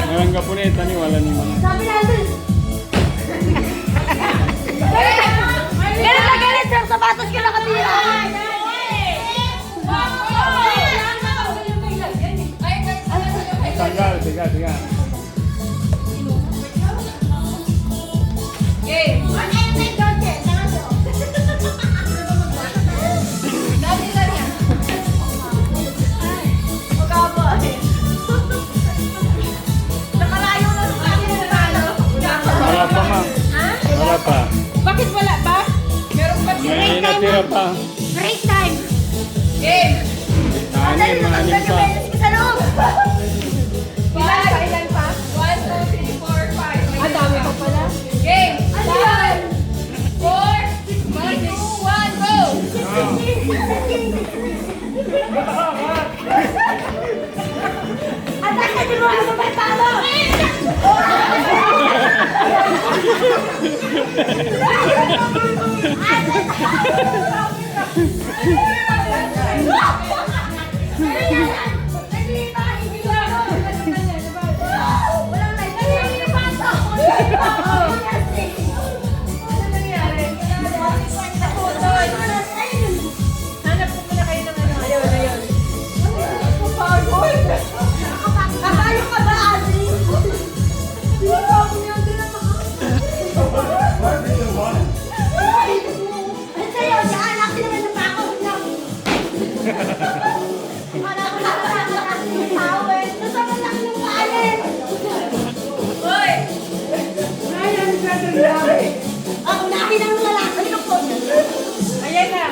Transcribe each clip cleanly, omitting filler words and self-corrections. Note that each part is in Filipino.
Ngayon ka po na ito, wala ni mga. Sabi natin. Ganun na ganun, sir. Sapatos ka nakatira. Tanggal, tiga. Okay. Wala pa, ma'am. Wala pa. Bakit wala ba? Meron pa siya. May natira pa. Break time. Game! Mahalim pa. Sa loob. Ilan pa? 1, 2, 3, 4, 5. Ang dami pa pala. Game! Ano yan? 4, 3, 2, 1, go! Atak ka din mo ano ba talo? Hanap ko muna kayo ng ano. Ayun. Kakalo ka ba, Adri? Hindi ko ako niya din ang Ano sa'yo? Anak sila na napako. Wala ko lang ng power. Nasama lang ng paalit. Hoy! Ako nahin ang lalaki ng po. Ayan na.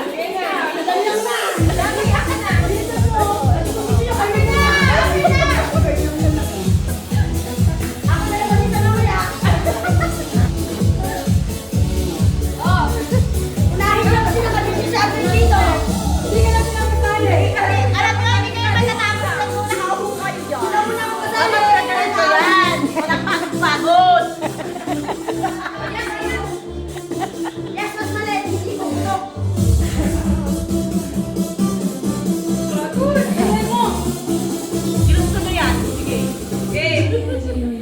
Madali lang na. Madami ka na. Dito po. Kami na. Ako na naman dito na wala. Oh. Unahin niyo kasi nakabili sa atin dito. Hindi ka natin ang kasali. Alam mo, hindi kayo matatapos. Nakaupo kayo dyan. Sila mo na ako kasama. Walang pagod-pagod. Yes, mas mali. Hindi ko bulok. Ginusto mo yan. Sige. Game!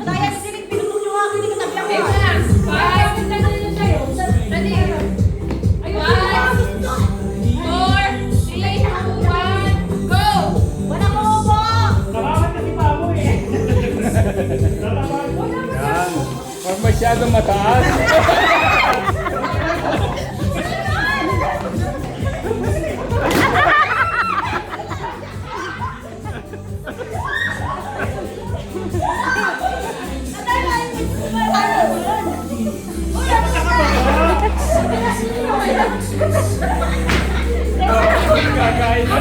Kaya sa sinig, pinutong yung akin. Hindi ka tabi ako. Game na. 5, Ready? 5, 4, 3, 2, 1, go! Wala ko po. Yan. Huwag masyadong mataas. Kakain na.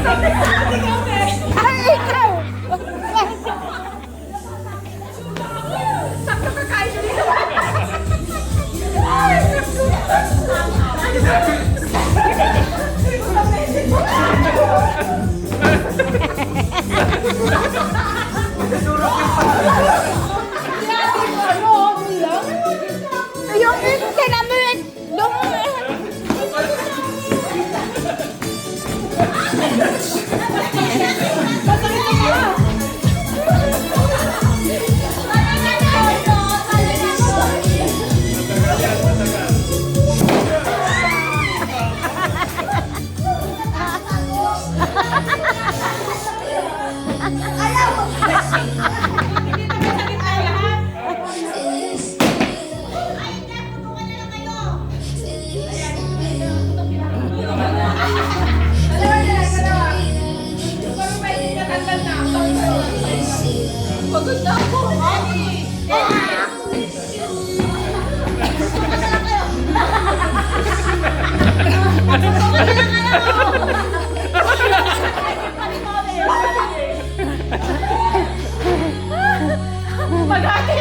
Sakto kakain siya dito. Yung kinamin. Pagod na ako. Maghati.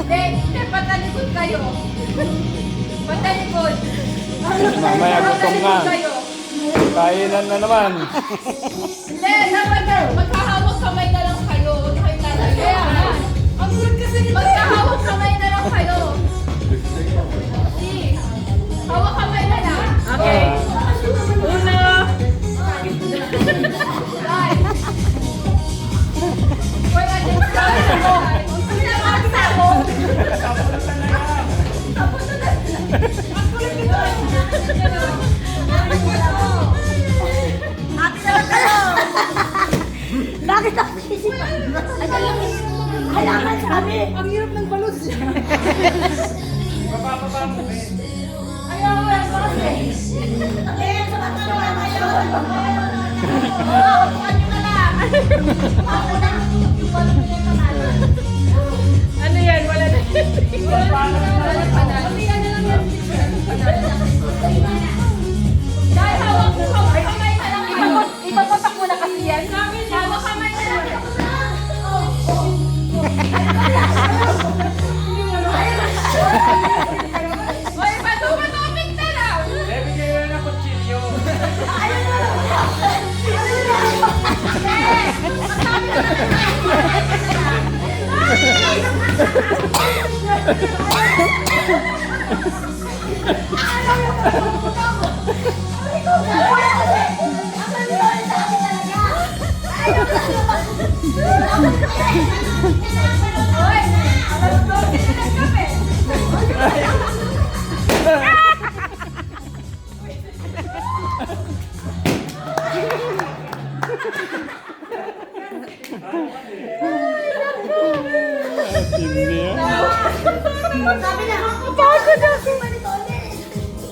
Hindi, patalikod kayo. Patalikod. Mamaya gutom na. Kayo. Kainan na naman. Hindi, dapat magkahawak kamay na lang kayo. Huwag kayo lalagay. Ang gulat kasi nito. Magkahawak kamay na lang kayo. Si. Hawak kamay na lang. Okay. Una. Ay. Wala din sa ako. Ang pinakakas ako. Bakit ako sisipan? Kailangan sabi. Ang hirap ng balot siya. Ayaw mo yan kasi. Kaya sa mga naman ayaw. Oo, huwag nyo na lang. Ako na. Yung balot nyo na naman. Ano yan? Wala na. Wala na panalo. Ano lang yan? Dahil hawak mo kamay na lang. Ipapatak mo na kasi yan. Hawak kamay na lang. Oy, matumik na lang. Oy, alas 12 na lang kami. Hindi yan. Sabi na, pagod na.